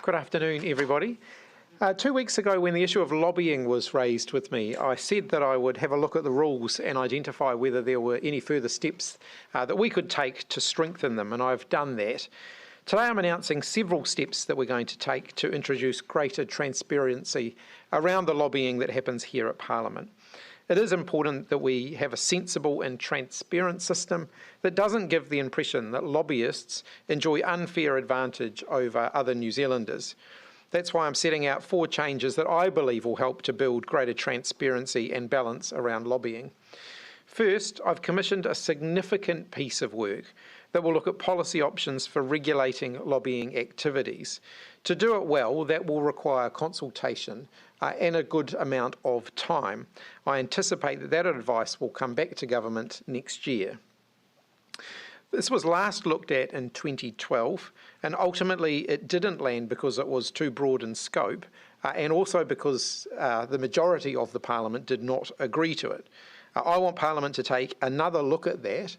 Good afternoon, everybody. 2 weeks ago, when the issue of lobbying was raised with me, I said that I would have a look at the rules and identify whether there were any further steps that we could take to strengthen them, and I've done that. Today I'm announcing several steps that we're going to take to introduce greater transparency around the lobbying that happens here at Parliament. It is important that we have a sensible and transparent system that doesn't give the impression that lobbyists enjoy unfair advantage over other New Zealanders. That's why I'm setting out 4 changes that I believe will help to build greater transparency and balance around lobbying. First, I've commissioned a significant piece of work that will look at policy options for regulating lobbying activities. To do it well, that will require consultation and a good amount of time. I anticipate that advice will come back to government next year. This was last looked at in 2012, and ultimately it didn't land because it was too broad in scope, and also because the majority of the Parliament did not agree to it. I want Parliament to take another look at that,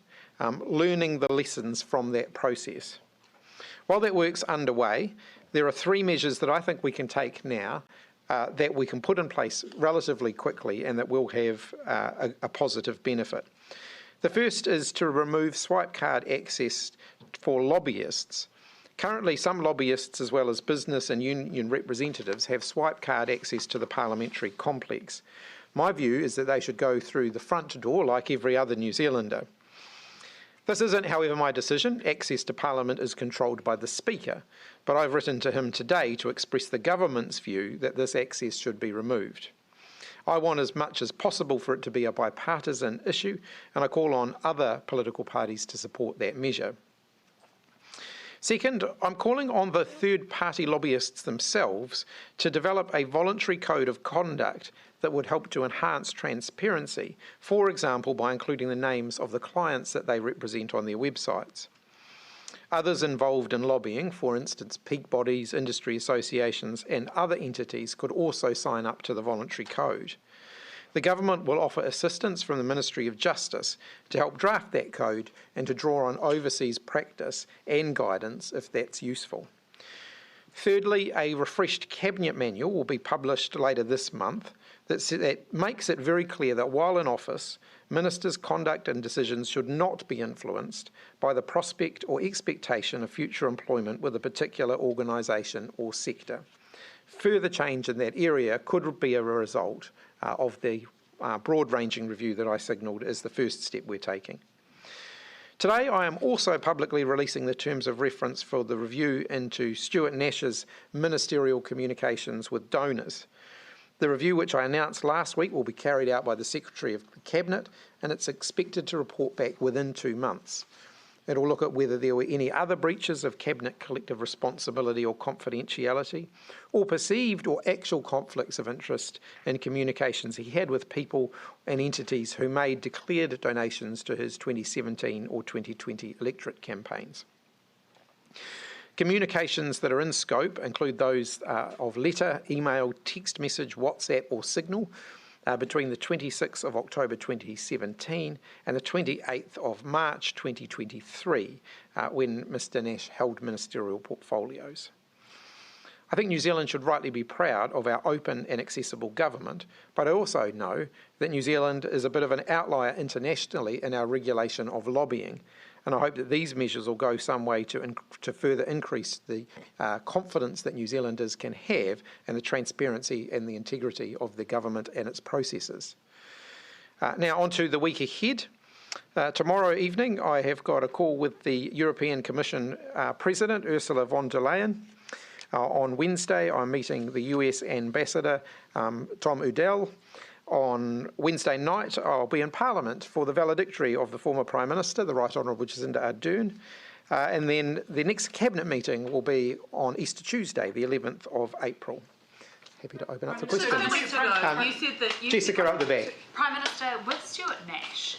learning the lessons from that process. While that work's underway, there are 3 measures that I think we can take now that we can put in place relatively quickly and that will have a positive benefit. The first is to remove swipe card access for lobbyists. Currently, some lobbyists, as well as business and union representatives, have swipe card access to the parliamentary complex. My view is that they should go through the front door like every other New Zealander. This isn't, however, my decision. Access to Parliament is controlled by the Speaker, but I've written to him today to express the government's view that this access should be removed. I want as much as possible for it to be a bipartisan issue, and I call on other political parties to support that measure. Second, I'm calling on the third-party lobbyists themselves to develop a voluntary code of conduct that would help to enhance transparency, for example, by including the names of the clients that they represent on their websites. Others involved in lobbying, for instance, peak bodies, industry associations and other entities, could also sign up to the voluntary code. The government will offer assistance from the Ministry of Justice to help draft that code and to draw on overseas practice and guidance if that's useful. Thirdly, a refreshed Cabinet manual will be published later this month that makes it very clear that while in office, ministers' conduct and decisions should not be influenced by the prospect or expectation of future employment with a particular organisation or sector. Further change in that area could be a result of the broad-ranging review that I signalled as the first step we're taking. Today, I am also publicly releasing the terms of reference for the review into Stuart Nash's ministerial communications with donors. The review, which I announced last week, will be carried out by the Secretary of the Cabinet, and it's expected to report back within 2 months. It will look at whether there were any other breaches of Cabinet collective responsibility or confidentiality, or perceived or actual conflicts of interest in communications he had with people and entities who made declared donations to his 2017 or 2020 electorate campaigns. Communications that are in scope include those of letter, email, text message, WhatsApp or Signal between the 26th of October 2017 and the 28th of March 2023 when Mr Nash held ministerial portfolios. I think New Zealand should rightly be proud of our open and accessible government, but I also know that New Zealand is a bit of an outlier internationally in our regulation of lobbying, and I hope that these measures will go some way to further increase the confidence that New Zealanders can have in the transparency and the integrity of the government and its processes. Now on to the week ahead. Tomorrow evening I have got a call with the European Commission President Ursula von der Leyen. On Wednesday I'm meeting the US Ambassador Tom Udell. On Wednesday night, I'll be in Parliament for the valedictory of the former Prime Minister, the Right Honourable Jacinda Ardern. And then the next Cabinet meeting will be on Easter Tuesday, the 11th of April. Happy to open up for questions. 2 weeks ago, you said that Jessica up the back. Prime Minister, with Stuart Nash,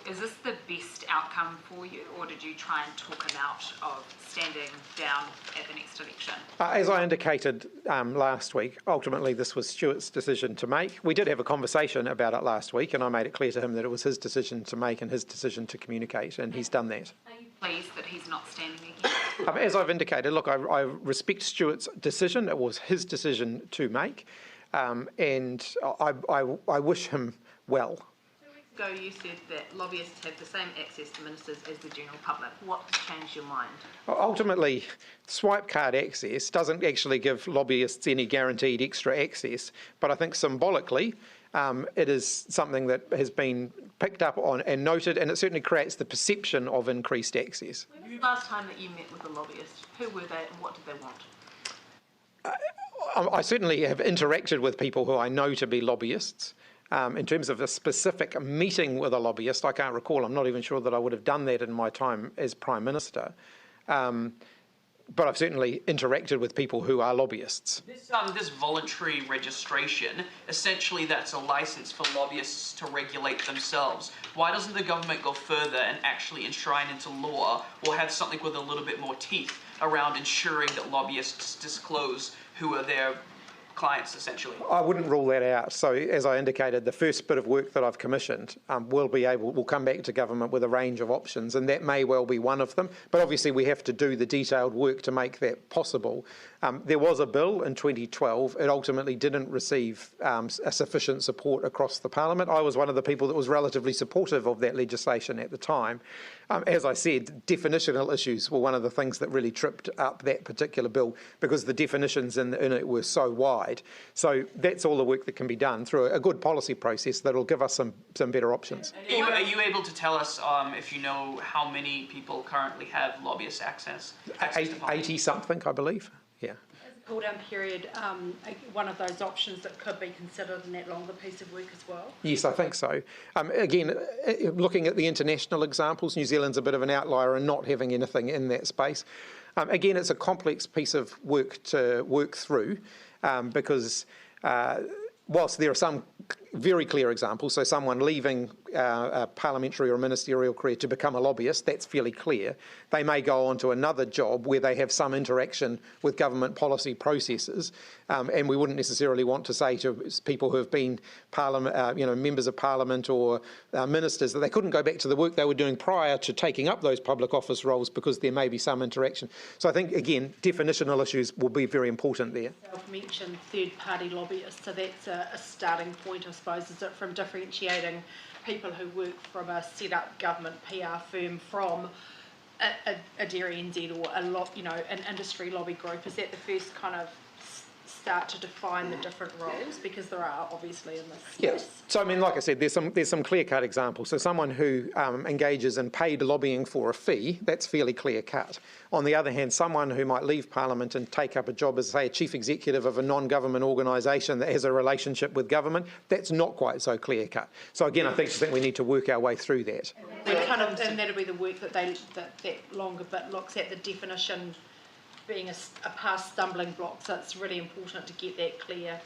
is this the best outcome for you, or did you try and talk him out of standing down at the next election? As I indicated last week, ultimately this was Stuart's decision to make. We did have a conversation about it last week, and I made it clear to him that it was his decision to make and his decision to communicate, and he's done that. Are you pleased that he's not standing again? As I've indicated, look, I respect Stuart's decision. It was his decision to make, and I wish him well. 2 weeks ago you said that lobbyists have the same access to ministers as the general public. What's changed your mind? Ultimately, swipe card access doesn't actually give lobbyists any guaranteed extra access, but I think symbolically it is something that has been picked up on and noted, and it certainly creates the perception of increased access. When was the last time that you met with a lobbyist? Who were they and what did they want? I certainly have interacted with people who I know to be lobbyists. In terms of a specific meeting with a lobbyist, I can't recall. I'm not even sure that I would have done that in my time as Prime Minister. But I've certainly interacted with people who are lobbyists. This voluntary registration, essentially that's a license for lobbyists to regulate themselves. Why doesn't the government go further and actually enshrine into law or have something with a little bit more teeth around ensuring that lobbyists disclose who are their clients, essentially? I wouldn't rule that out. So, as I indicated, the first bit of work that I've commissioned will come back to government with a range of options, and that may well be one of them. But obviously, we have to do the detailed work to make that possible. There was a bill in 2012. It ultimately didn't receive a sufficient support across the Parliament. I was one of the people that was relatively supportive of that legislation at the time. As I said, definitional issues were one of the things that really tripped up that particular bill because the definitions in it were so wide. So that's all the work that can be done through a good policy process that will give us some better options. Are you able to tell us if you know how many people currently have lobbyist access? 80 something, I believe. Yeah. Cool down period, one of those options that could be considered in that longer piece of work as well? Yes, I think so. Again, looking at the international examples, New Zealand's a bit of an outlier in not having anything in that space. Again, it's a complex piece of work to work through because whilst there are some very clear examples, so someone leaving a parliamentary or ministerial career to become a lobbyist, that's fairly clear. They may go on to another job where they have some interaction with government policy processes, and we wouldn't necessarily want to say to people who have been members of parliament or ministers that they couldn't go back to the work they were doing prior to taking up those public office roles because there may be some interaction. So I think, again, definitional issues will be very important there. I've mentioned third-party lobbyists, so that's a starting point, I suppose, is it from differentiating people who work from a set-up government PR firm from a Dairy NZ or an industry lobby group? Is that the first kind of start to define the different roles, because there are obviously in this space? Yes. So I mean, like I said, there's some clear-cut examples. So someone who engages in paid lobbying for a fee, that's fairly clear-cut. On the other hand, someone who might leave Parliament and take up a job as, say, a chief executive of a non-government organisation that has a relationship with government, that's not quite so clear-cut. So again, I just think we need to work our way through that. And that'll be the work that longer bit looks at the definition being a past stumbling block, so it's really important to get that clear.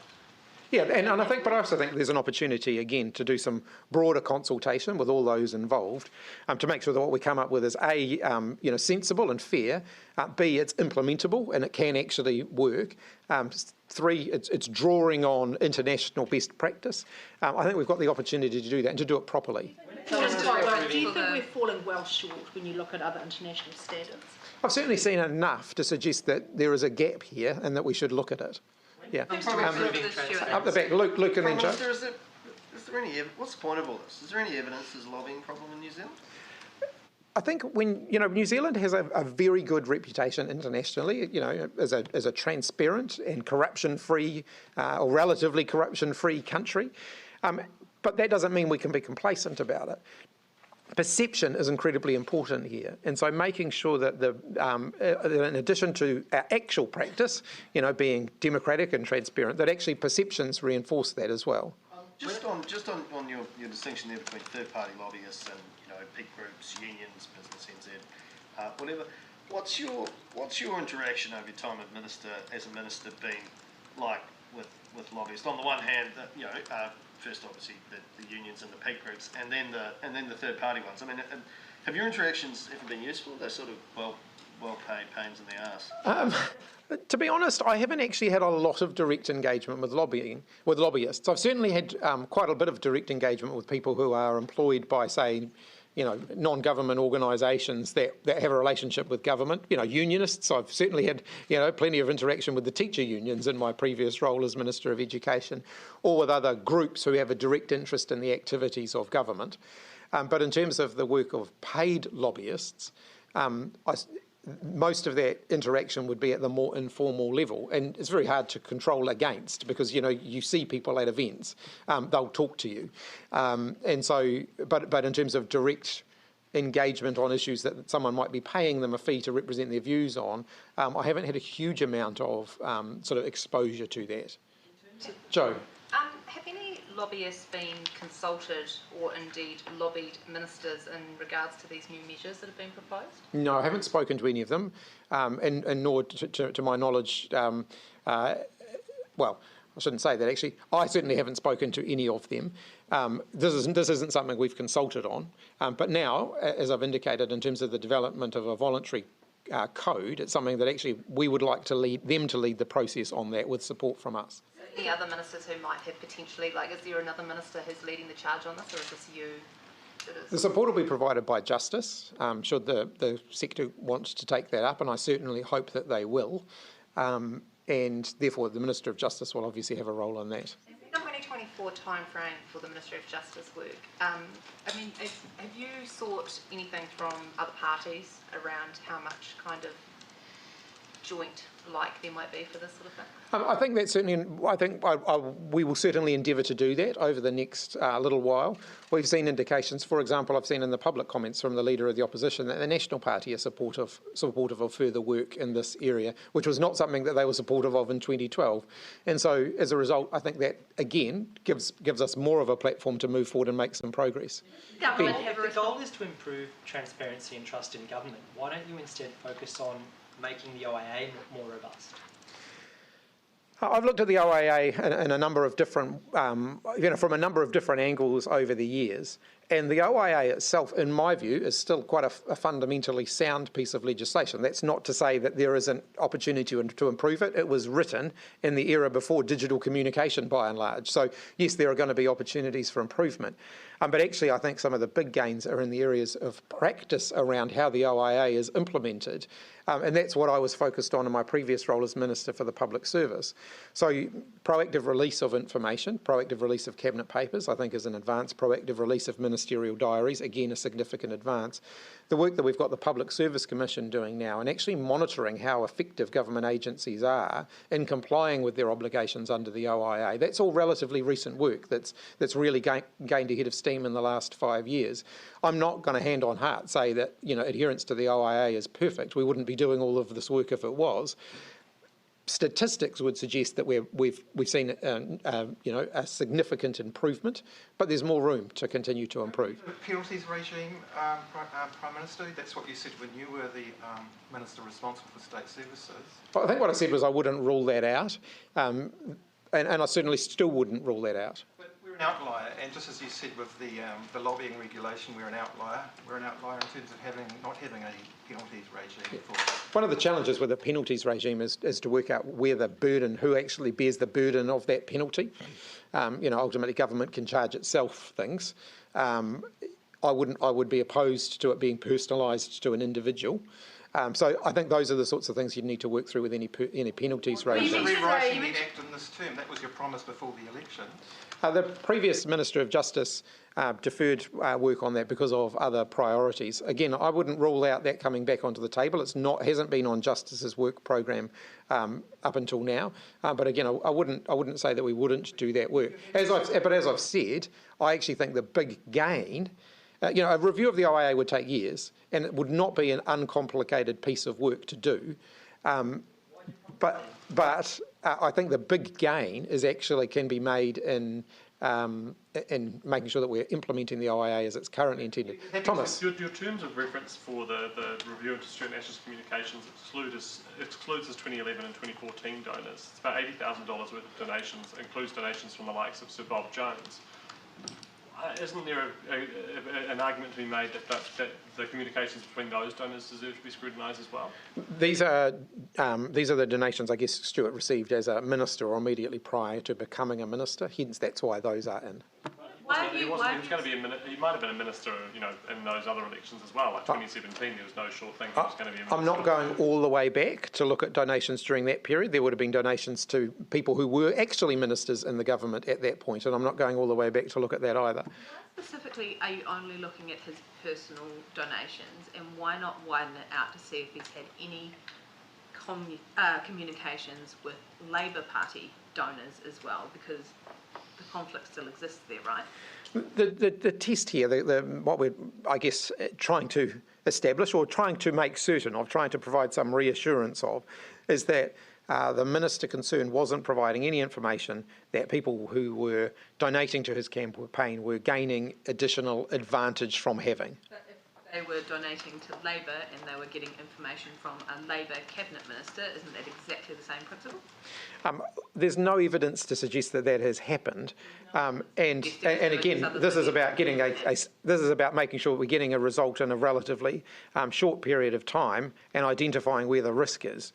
Yeah, and I think, but I also think there's an opportunity again to do some broader consultation with all those involved, to make sure that what we come up with is A, sensible and fair, B, it's implementable and it can actually work, 3, it's drawing on international best practice. I think we've got the opportunity to do that and to do it properly. Do you think we're falling well short when you look at other international standards? I've certainly seen enough to suggest that there is a gap here and that we should look at it. Yeah. Up the back, Luke and then Joe. Is there any, what's the point of all this? Is there any evidence there's a lobbying problem in New Zealand? I think New Zealand has a very good reputation internationally, as a transparent and corruption-free or relatively corruption-free country. But that doesn't mean we can be complacent about it. Perception is incredibly important here, and so making sure that in addition to our actual practice, being democratic and transparent, that actually perceptions reinforce that as well. Just on your distinction there between third-party lobbyists and peak groups, unions, business NZ, whatever. What's your interaction over your time as a minister been like with lobbyists? On the one hand, first obviously the unions and the peak groups, and then the third-party ones. I mean, have your interactions ever been useful? They're sort of well-paid pains in the arse. To be honest, I haven't actually had a lot of direct engagement with lobbyists. I've certainly had quite a bit of direct engagement with people who are employed by, say, non-government organisations that have a relationship with government. Unionists. I've certainly had plenty of interaction with the teacher unions in my previous role as Minister of Education, or with other groups who have a direct interest in the activities of government. But in terms of the work of paid lobbyists, most of that interaction would be at the more informal level, and it's very hard to control against because you see people at events, they'll talk to you, and so but in terms of direct engagement on issues that someone might be paying them a fee to represent their views on, I haven't had a huge amount of sort of exposure to that. Joe. Have any lobbyists been consulted or indeed lobbied ministers in regards to these new measures that have been proposed? No, I haven't spoken to any of them, and nor to my knowledge, well, I shouldn't say that actually. I certainly haven't spoken to any of them. This isn't something we've consulted on, but now, as I've indicated, in terms of the development of a voluntary code, it's something that actually we would like to lead the process on that with support from us. Any other ministers who might have potentially, is there another minister who's leading the charge on this, or is this you? The support will be provided by Justice, should the sector want to take that up, and I certainly hope that they will. And therefore, the Minister of Justice will obviously have a role in that. The 2024 timeframe for the Ministry of Justice work, have you sought anything from other parties around how much kind of joint there might be for this sort of thing? I think that's certainly. We will certainly endeavour to do that over the next little while. We've seen indications, for example, I've seen in the public comments from the Leader of the Opposition that the National Party is supportive of further work in this area, which was not something that they were supportive of in 2012. And so, as a result, I think that again gives us more of a platform to move forward and make some progress. If the goal is to improve transparency and trust in government, why don't you instead focus on making the OIA more robust? I've looked at the OIA in a number of different, from a number of different angles over the years. And the OIA itself, in my view, is still quite a fundamentally sound piece of legislation. That's not to say that there isn't opportunity to improve it. It was written in the era before digital communication, by and large. So, yes, there are going to be opportunities for improvement. But actually, I think some of the big gains are in the areas of practice around how the OIA is implemented. And that's what I was focused on in my previous role as Minister for the Public Service. So proactive release of information, proactive release of cabinet papers, I think is an advance. Proactive release of ministerial diaries, again, a significant advance. The work that we've got the Public Service Commission doing now and actually monitoring how effective government agencies are in complying with their obligations under the OIA, that's all relatively recent work that's really gained a head of steam in the last 5 years. I'm not going to hand on heart say that adherence to the OIA is perfect. We wouldn't be doing all of this work if it was. Statistics would suggest that we've seen a significant improvement, but there's more room to continue to improve. The penalties regime, Prime Minister, that's what you said when you were the Minister responsible for state services. I think what I said was I wouldn't rule that out, and I certainly still wouldn't rule that out. But we're an outlier, and just as you said with the lobbying regulation, we're an outlier. We're an outlier in terms of not having a penalties regime. One of the challenges with the penalties regime is to work out who actually bears the burden of that penalty. Ultimately government can charge itself things. I would be opposed to it being personalised to an individual. So I think those are the sorts of things you'd need to work through with any penalties regime. Rewriting the Act in this term, that was your promise before the election. The previous Minister of Justice deferred work on that because of other priorities. Again, I wouldn't rule out that coming back onto the table. Hasn't been on Justice's work programme up until now. But again, I wouldn't say that we wouldn't do that work. As I've said, I actually think the big gain. A review of the OIA would take years, and it would not be an uncomplicated piece of work to do. But I think the big gain can be made in making sure that we're implementing the OIA as it's currently intended. Thomas. Your terms of reference for the review into Stuart Nash's communications excludes his 2011 and 2014 donors. It's about $80,000 worth of donations, includes donations from the likes of Sir Bob Jones. Isn't there an argument to be made that the communications between those donors deserve to be scrutinised as well? These are the donations I guess Stuart received as a minister or immediately prior to becoming a minister. Hence, that's why those are in. He was going to be he might have been a minister, in those other elections as well. Like 2017, there was no sure thing he was going to be a minister. I'm not going all the way back to look at donations during that period. There would have been donations to people who were actually ministers in the government at that point, and I'm not going all the way back to look at that either. Why specifically are you only looking at his personal donations, and why not widen it out to see if he's had any communications with Labour Party donors as well, because the conflict still exists there, right? The test here, what we're, I guess, trying to establish or trying to make certain of, trying to provide some reassurance of, is that the minister concerned wasn't providing any information that people who were donating to his campaign were gaining additional advantage from having. But if they were donating to Labour and they were getting information from a Labour cabinet minister, isn't that exactly the same principle? There's no evidence to suggest that that has happened, and again, this is about getting this is about making sure we're getting a result in a relatively short period of time and identifying where the risk is.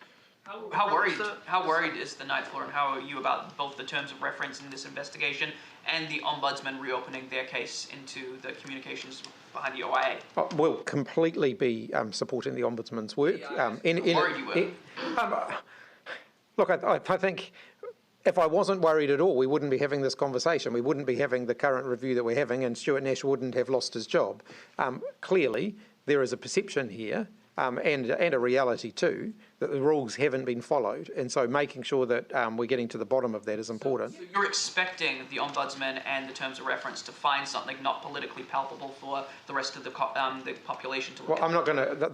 How worried is the Ninth Floor, and how are you about both the terms of reference in this investigation and the Ombudsman reopening their case into the communications behind the OIA? We'll completely be supporting the Ombudsman's work. Look, I think if I wasn't worried at all, we wouldn't be having this conversation. We wouldn't be having the current review that we're having, and Stuart Nash wouldn't have lost his job. Clearly, there is a perception here, and a reality too, that the rules haven't been followed, and so making sure that we're getting to the bottom of that is important. So you're expecting the Ombudsman and the terms of reference to find something not politically palpable for the rest of the population to look at? I'm not going to.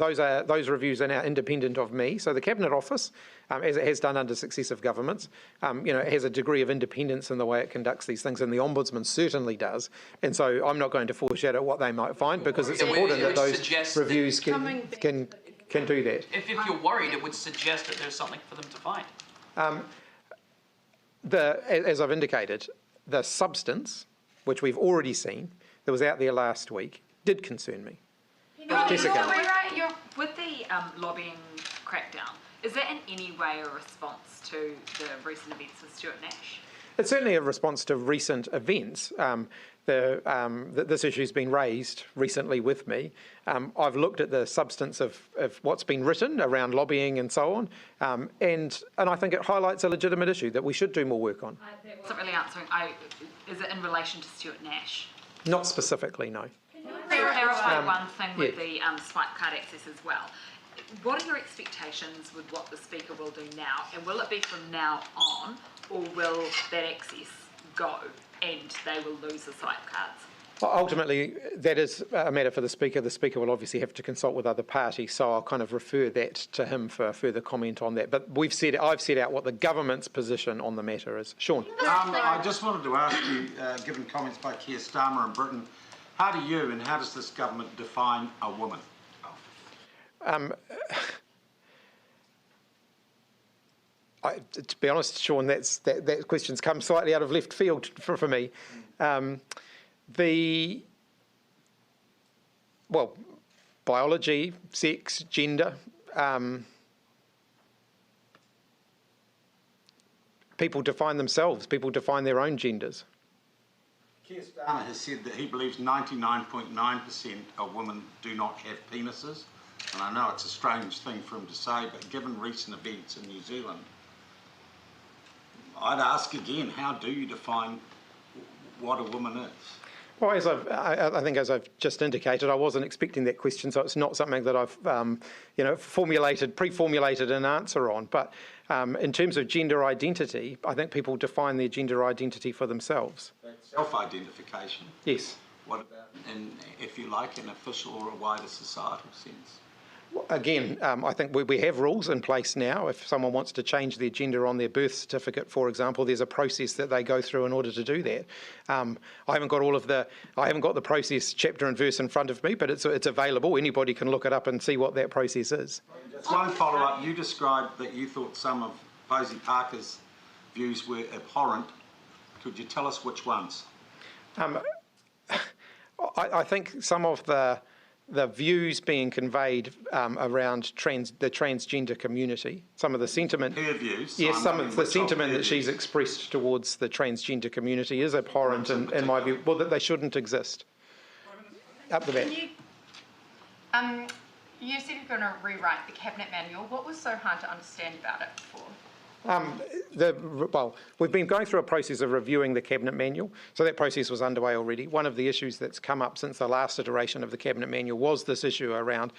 Those reviews are now independent of me. So the Cabinet Office, as it has done under successive governments, has a degree of independence in the way it conducts these things, and the Ombudsman certainly does. And so I'm not going to foreshadow what they might find, because it's important that those reviews can do that. If you're worried, it would suggest that there's something for them to find. As I've indicated, the substance, which we've already seen, that was out there last week, did concern me. Jessica. With the lobbying crackdown, is that in any way a response to the recent events with Stuart Nash? It's certainly a response to recent events. This issue's been raised recently with me. I've looked at the substance of what's been written around lobbying and so on, and I think it highlights a legitimate issue that we should do more work on. That wasn't really answering. Is it in relation to Stuart Nash? Not specifically, no. Can you clarify one thing with the swipe card access as well? What are your expectations with what the Speaker will do now, and will it be from now on, or will that access go and they will lose the swipe cards? Well, ultimately, that is a matter for the Speaker. The Speaker will obviously have to consult with other parties, so I'll kind of refer that to him for further comment on that. But I've set out what the government's position on the matter is. Sean. I just wanted to ask you, given comments by Keir Starmer in Britain, how do you and how does this government define a woman? To be honest, Sean, that question's come slightly out of left field for me. Biology, sex, gender. People define themselves. People define their own genders. Keir Starmer has said that he believes 99.9% of women do not have penises. And I know it's a strange thing for him to say, but given recent events in New Zealand, I'd ask again, how do you define what a woman is? Well, I think as I've just indicated, I wasn't expecting that question, so it's not something that I've pre-formulated an answer on. But in terms of gender identity, I think people define their gender identity for themselves. Self-identification? Yes. What about, if you like, an official or a wider societal sense? Again, I think we have rules in place now. If someone wants to change their gender on their birth certificate, for example, there's a process that they go through in order to do that. I haven't got the process chapter and verse in front of me, but it's available. Anybody can look it up and see what that process is. Just one follow-up. You described that you thought some of Posey Parker's views were abhorrent. Could you tell us which ones? I think some of the the views being conveyed around the transgender community, some of the sentiment. Her views. Yes, some of the sentiment that she's expressed towards the transgender community is abhorrent in my view. Well, that they shouldn't exist. Up the back. You said you're going to rewrite the cabinet manual. What was so hard to understand about it before? Well, we've been going through a process of reviewing the cabinet manual, so that process was underway already. One of the issues that's come up since the last iteration of the cabinet manual was this issue around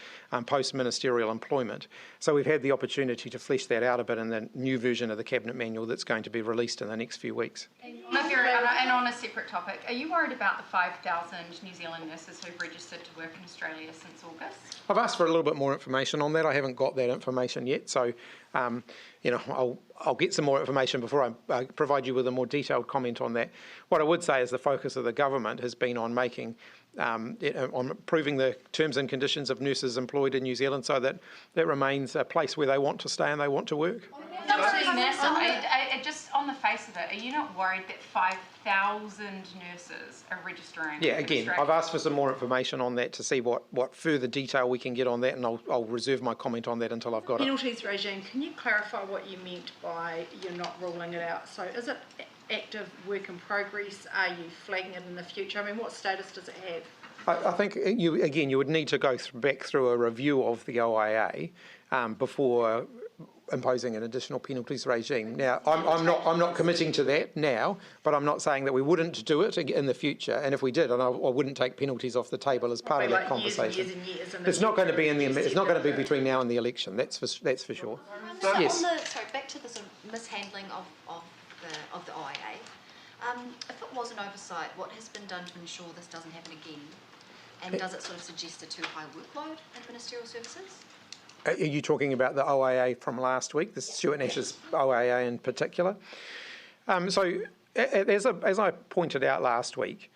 post-ministerial employment. So we've had the opportunity to flesh that out a bit in the new version of the cabinet manual that's going to be released in the next few weeks. And on a separate topic, are you worried about the 5,000 New Zealand nurses who've registered to work in Australia since August? I've asked for a little bit more information on that. I haven't got that information yet, so I'll get some more information before I provide you with a more detailed comment on that. What I would say is the focus of the government has been on making, on improving the terms and conditions of nurses employed in New Zealand so that that remains a place where they want to stay and they want to work. Just on the face of it, are you not worried that 5,000 nurses are registering? Yeah, again, I've asked for some more information on that to see what further detail we can get on that, and I'll reserve my comment on that until I've got it. Penalties regime, can you clarify what you meant by you're not ruling it out? So is it active work in progress? Are you flagging it in the future? I mean, what status does it have? I think, you would need to go back through a review of the OIA before imposing an additional penalties regime. Now, I'm not committing to that now, but I'm not saying that we wouldn't do it in the future. And if we did, and I wouldn't take penalties off the table as part of that conversation. It's not going to be it's not going to be between now and the election. That's for sure. So yes. Back to the sort of mishandling of the OIA. If it was an oversight, what has been done to ensure this doesn't happen again? And does it sort of suggest a too high workload in ministerial services? Are you talking about the OIA from last week, the Stuart Nash's OIA in particular? So, as I pointed out last week,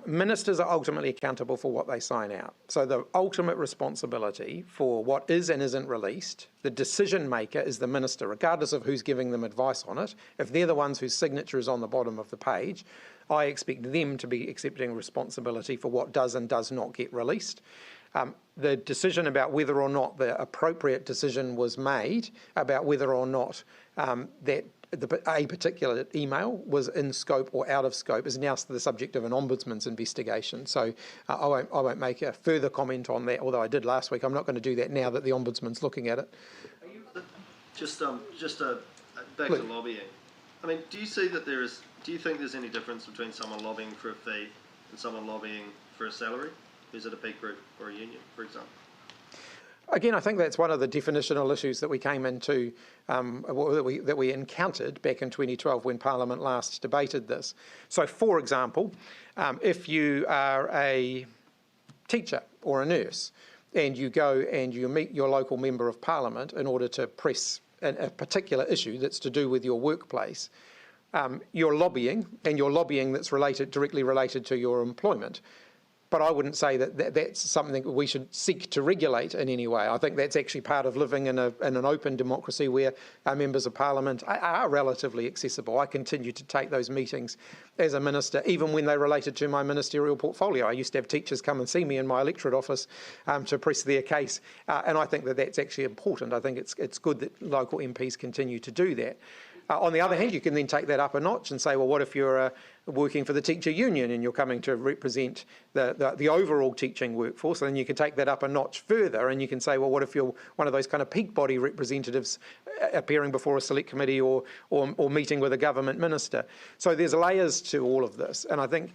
ministers are ultimately accountable for what they sign out. So the ultimate responsibility for what is and isn't released, the decision maker is the minister, regardless of who's giving them advice on it. If they're the ones whose signature is on the bottom of the page, I expect them to be accepting responsibility for what does and does not get released. The decision about whether or not the appropriate decision was made about whether or not that a particular email was in scope or out of scope is now the subject of an ombudsman's investigation. So I won't make a further comment on that, although I did last week. I'm not going to do that now that the ombudsman's looking at it. Just back to lobbying. I mean, do you see that do you think there's any difference between someone lobbying for a fee and someone lobbying for a salary? Is it a peak group or a union, for example? Again, I think that's one of the definitional issues that we came into, that we encountered back in 2012 when Parliament last debated this. So, for example, if you are a teacher or a nurse and you go and you meet your local member of Parliament in order to press a particular issue that's to do with your workplace, you're lobbying, and you're lobbying that's directly related to your employment. But I wouldn't say that that's something that we should seek to regulate in any way. I think that's actually part of living in an open democracy where our members of Parliament are relatively accessible. I continue to take those meetings as a minister, even when they related to my ministerial portfolio. I used to have teachers come and see me in my electorate office to press their case, and I think that that's actually important. I think it's good that local MPs continue to do that. On the other hand, you can then take that up a notch and say, well, what if you're working for the teacher union and you're coming to represent the overall teaching workforce? And then you can take that up a notch further and you can say, well, what if you're one of those kind of peak body representatives appearing before a select committee or meeting with a government minister? So there's layers to all of this. And I think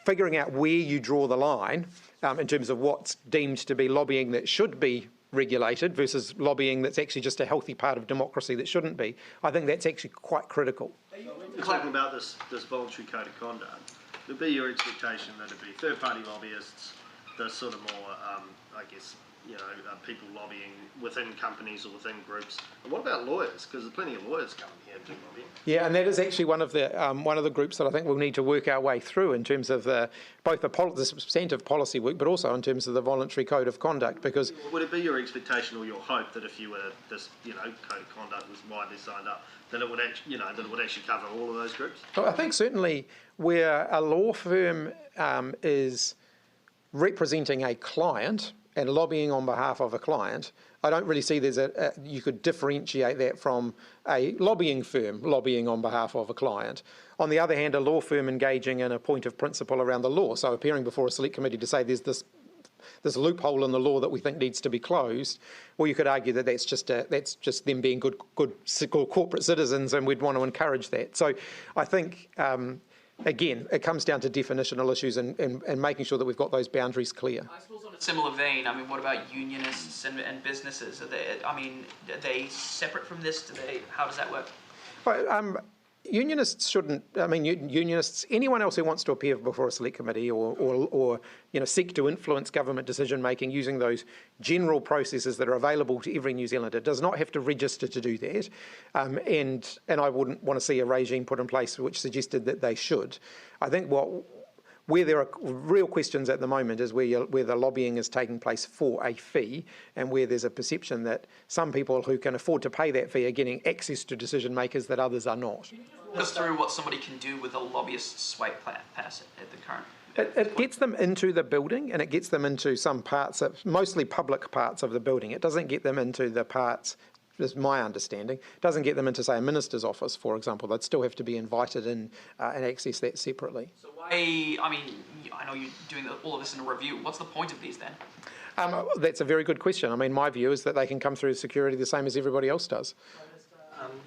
figuring out where you draw the line in terms of what's deemed to be lobbying that should be regulated versus lobbying that's actually just a healthy part of democracy that shouldn't be, I think that's actually quite critical. When you're talking about this voluntary code of conduct, would be your expectation that it'd be third-party lobbyists, the sort of more, people lobbying within companies or within groups? And what about lawyers? Because there's plenty of lawyers coming here to lobby. Yeah, and that is actually one of the groups that I think we'll need to work our way through in terms of both the substantive policy work, but also in terms of the voluntary code of conduct. Because would it be your expectation or your hope that if you were this, code of conduct was widely signed up, that it would actually cover all of those groups? Well, I think certainly where a law firm is representing a client and lobbying on behalf of a client, I don't really see you could differentiate that from a lobbying firm lobbying on behalf of a client. On the other hand, a law firm engaging in a point of principle around the law, so appearing before a select committee to say there's this loophole in the law that we think needs to be closed, well, you could argue that that's just them being good corporate citizens, and we'd want to encourage that. So I think, again, it comes down to definitional issues and making sure that we've got those boundaries clear. I suppose on a similar vein, I mean, what about unionists and businesses? Are they separate from this? How does that work? Unionists shouldn't. I mean, unionists, anyone else who wants to appear before a select committee or seek to influence government decision making using those general processes that are available to every New Zealander does not have to register to do that. And I wouldn't want to see a regime put in place which suggested that they should. I think where there are real questions at the moment is where the lobbying is taking place for a fee, and where there's a perception that some people who can afford to pay that fee are getting access to decision makers that others are not. Walk us through what somebody can do with a lobbyist swipe pass at the current. It gets them into the building, and it gets them into some parts, mostly public parts of the building. It doesn't get them into the parts, is my understanding, doesn't get them into, say, a minister's office, for example. They'd still have to be invited in and access that separately. So I know you're doing all of this in a review. What's the point of these then? That's a very good question. I mean, my view is that they can come through security the same as everybody else does.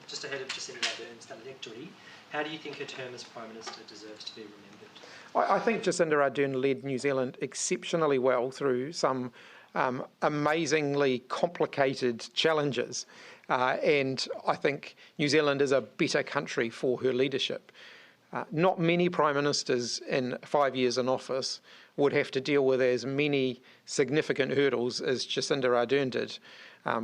Just ahead of Jacinda Ardern's valedictory, how do you think her term as Prime Minister deserves to be remembered? I think Jacinda Ardern led New Zealand exceptionally well through some amazingly complicated challenges. And I think New Zealand is a better country for her leadership. Not many Prime Ministers in 5 years in office would have to deal with as many significant hurdles as Jacinda Ardern did,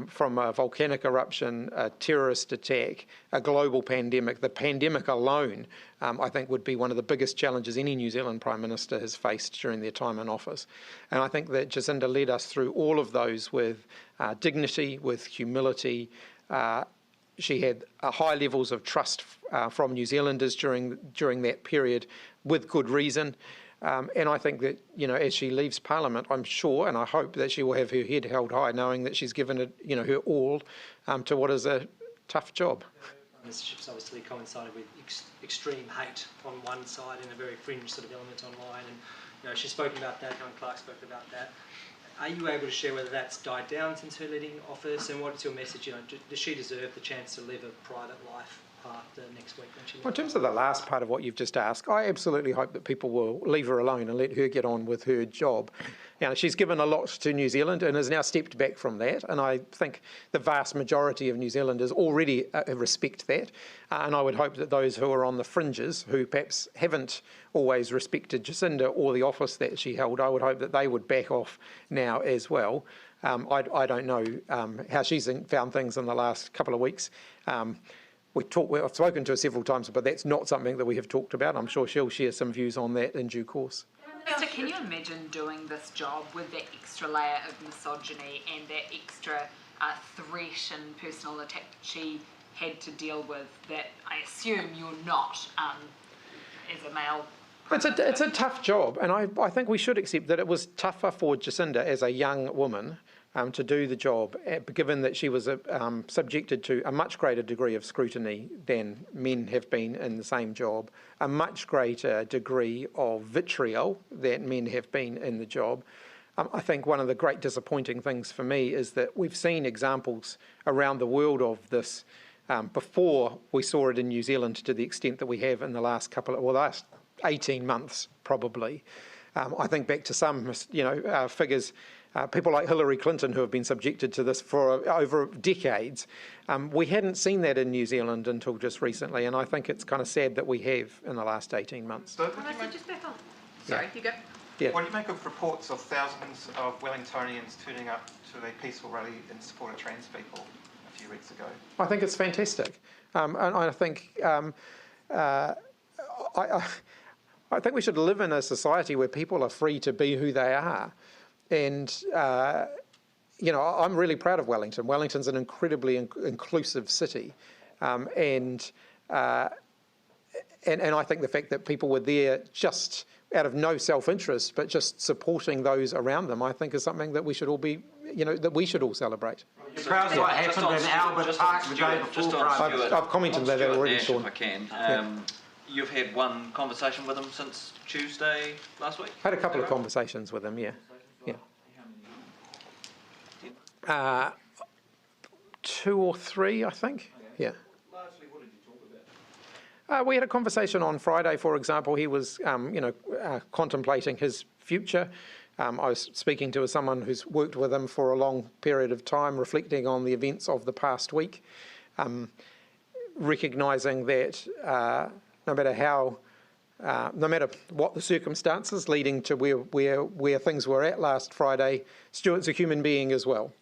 from a volcanic eruption, a terrorist attack, a global pandemic. The pandemic alone, I think, would be one of the biggest challenges any New Zealand Prime Minister has faced during their time in office. And I think that Jacinda led us through all of those with dignity, with humility. She had high levels of trust from New Zealanders during that period, with good reason. And I think that, as she leaves Parliament, I'm sure and I hope that she will have her head held high, knowing that she's given it, her all to what is a tough job. Ministership's obviously coincided with extreme hate on one side and a very fringe sort of element online, and she's spoken about that. Helen Clark spoke about that. Are you able to share whether that's died down since her leading office, and what's your message? Does she deserve the chance to live a private life after next week when she? Well, in terms of the last part of what you've just asked, I absolutely hope that people will leave her alone and let her get on with her job. She's given a lot to New Zealand and has now stepped back from that, and I think the vast majority of New Zealanders already respect that, and I would hope that those who are on the fringes, who perhaps haven't always respected Jacinda or the office that she held, I would hope that they would back off now as well. I don't know how she's found things in the last couple of weeks. I've spoken to her several times, but that's not something that we have talked about. I'm sure she'll share some views on that in due course. Minister, can you imagine doing this job with that extra layer of misogyny and that extra threat and personal attack she had to deal with that I assume you're not as a male? It's a tough job, and I think we should accept that it was tougher for Jacinda as a young woman to do the job, given that she was subjected to a much greater degree of scrutiny than men have been in the same job, a much greater degree of vitriol than men have been in the job. I think one of the great disappointing things for me is that we've seen examples around the world of this before we saw it in New Zealand to the extent that we have in the last last 18 months probably. I think back to some figures, people like Hillary Clinton, who have been subjected to this for over decades. We hadn't seen that in New Zealand until just recently, and I think it's kind of sad that we have in the last 18 months. Can I say just back on? Sorry, you go. Yeah. What do you make of reports of thousands of Wellingtonians turning up to a peaceful rally in support of trans people a few weeks ago? I think it's fantastic, and I think I think we should live in a society where people are free to be who they are. And, I'm really proud of Wellington. Wellington's an incredibly inclusive city. And I think the fact that people were there just out of no self-interest, but just supporting those around them, I think is something that we should all be, that we should all celebrate. You're proud of what happened in Albert Park the day before. I've commented on that already, Nash, Sean. if I can. You've had one conversation with him since Tuesday last week? I had a couple of conversations with him, yeah. 2 or 3, I think. Yeah. Largely, what did you talk about? We had a conversation on Friday, for example. He was, contemplating his future. I was speaking to someone who's worked with him for a long period of time, reflecting on the events of the past week, recognising that no matter what the circumstances leading to where things were at last Friday, Stuart's a human being as well.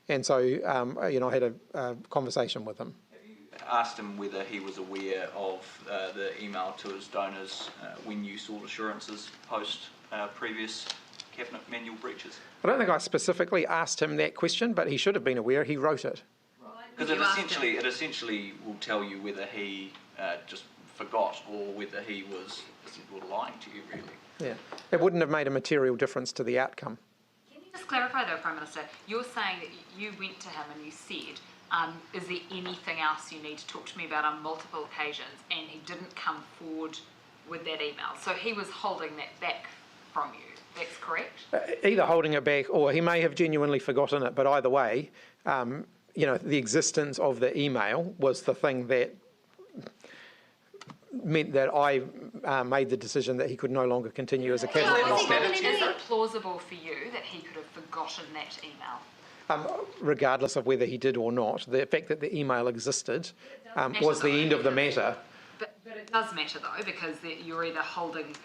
And so, I had a conversation with him. Have you asked him whether he was aware of the email to his donors when you sought assurances post previous cabinet manual breaches? I don't think I specifically asked him that question, but he should have been aware. He wrote it. Because it essentially will tell you whether he just forgot or whether he was lying to you, really. Yeah, it wouldn't have made a material difference to the outcome. Can you just clarify though, Prime Minister, you're saying that you went to him and you said, is there anything else you need to talk to me about on multiple occasions, and he didn't come forward with that email. So he was holding that back from you, that's correct? Either holding it back or he may have genuinely forgotten it, but either way, the existence of the email was the thing that meant that I made the decision that he could no longer continue as a cabinet minister. Is it plausible for you that he could have forgotten that email? Regardless of whether he did or not, the fact that the email existed was the end of the matter. But it does matter though, because you're either holding.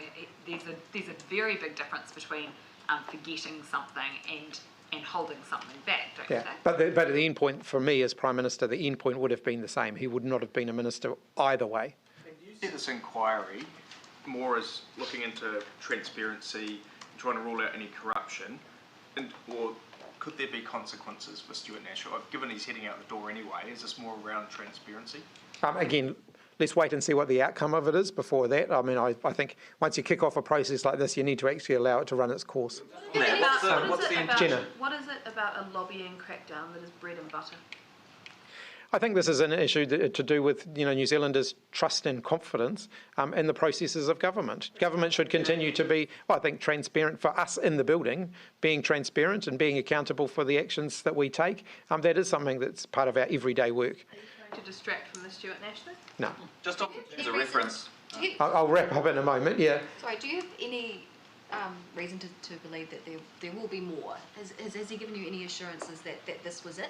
There's a very big difference between forgetting something and holding something back, don't you think? But at the end point for me as Prime Minister, the end point would have been the same. He would not have been a minister either way. Do you see this inquiry more as looking into transparency, trying to rule out any corruption, or could there be consequences for Stuart Nash? Given he's heading out the door anyway, is this more around transparency? Again, let's wait and see what the outcome of it is before that. I mean, I think once you kick off a process like this, you need to actually allow it to run its course. What is it about a lobbying crackdown that is bread and butter? I think this is an issue to do with New Zealanders' trust and confidence in the processes of government. Government should continue to be, I think, transparent for us in the building, being transparent and being accountable for the actions that we take. That is something that's part of our everyday work. Are you trying to distract from the Stuart Nash thing? No. Just as a reference. I'll wrap up in a moment, yeah. Sorry, do you have any reason to believe that there will be more? Has he given you any assurances that this was it?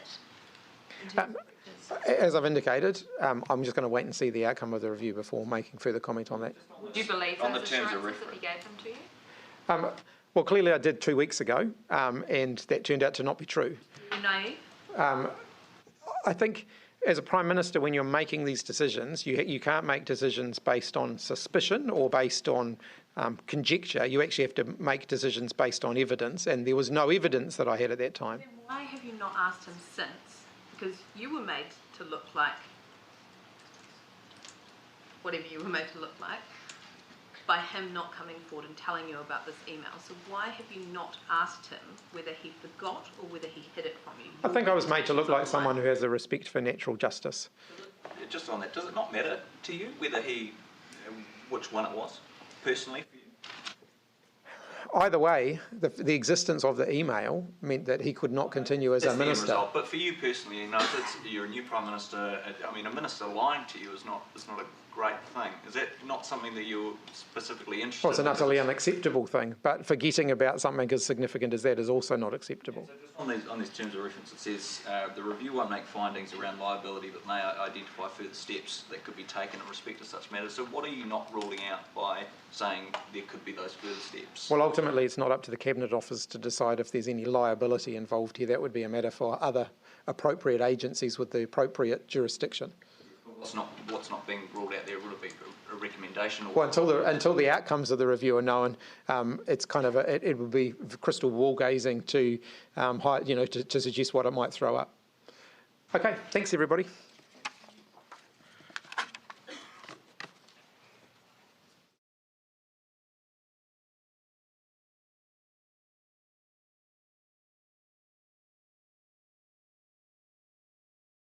As I've indicated, I'm just going to wait and see the outcome of the review before making further comment on that. Do you believe those assurances that he gave them to you? Well, clearly I did 2 weeks ago, and that turned out to not be true. Are you naive? I think as a Prime Minister, when you're making these decisions, you can't make decisions based on suspicion or based on conjecture. You actually have to make decisions based on evidence, and there was no evidence that I had at that time. Then why have you not asked him since? Because you were made to look like whatever you were made to look like by him not coming forward and telling you about this email. So why have you not asked him whether he forgot or whether he hid it from you? I think I was made to look like someone who has a respect for natural justice. Just on that, does it not matter to you whether which one it was, personally for you? Either way, the existence of the email meant that he could not continue as a minister. Result. But for you personally, you're a new Prime Minister. I mean, a minister lying to you is not a great thing. Is that not something that you're specifically interested in? Well, it's an utterly unacceptable thing, but forgetting about something as significant as that is also not acceptable. So just on these terms of reference, it says the review won't make findings around liability, but may identify further steps that could be taken in respect to such matters. So what are you not ruling out by saying there could be those further steps? Well, ultimately, it's not up to the Cabinet Office to decide if there's any liability involved here. That would be a matter for other appropriate agencies with the appropriate jurisdiction. What's not being ruled out there? Would it be a recommendation? Or well, until the outcomes of the review are known, it's kind of it would be crystal ball gazing to to suggest what it might throw up. Okay, thanks everybody.